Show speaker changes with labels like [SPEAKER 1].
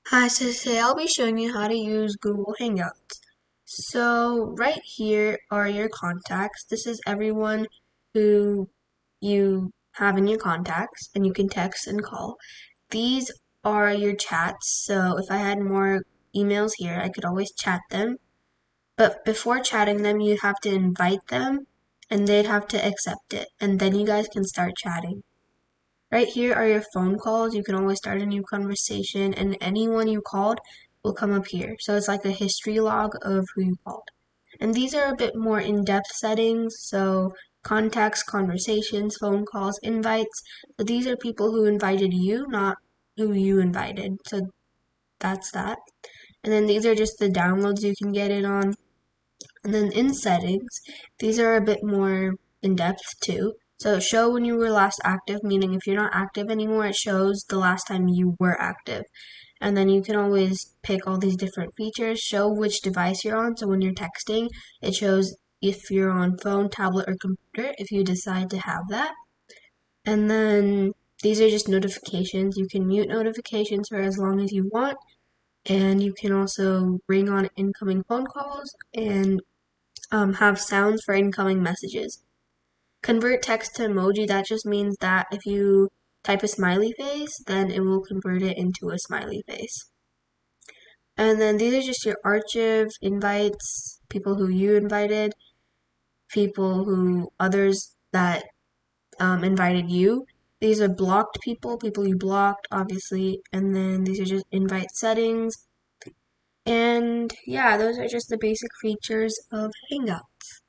[SPEAKER 1] Hi, so today I'll be showing you how to use Google Hangouts. So right here are your contacts. This is everyone who you have in your contacts, and you can text and call. These are your chats, so if I had more emails here, I could always chat them. But before chatting them, you have to invite them, and they'd have to accept it, and then you guys can start chatting. Right here are your phone calls. You can always start a new conversation, and anyone you called will come up here. So it's like a history log of who you called. And these are a bit more in-depth settings, so contacts, conversations, phone calls, invites. So these are people who invited you, not who you invited. So that's that. And then these are just the downloads you can get it on. And then in settings, these are a bit more in depth too. So show when you were last active, meaning if you're not active anymore, it shows the last time you were active. And then you can always pick all these different features, show which device you're on. So when you're texting, it shows if you're on phone, tablet, or computer, if you decide to have that. And then these are just notifications. You can mute notifications for as long as you want. And you can also ring on incoming phone calls and have sounds for incoming messages. Convert text to emoji, that just means that if you type a smiley face, then it will convert it into a smiley face. And then these are just your archive invites, people who you invited, people who others that invited you. These are blocked people, people you blocked, obviously. And then these are just invite settings. And yeah, those are just the basic features of Hangout.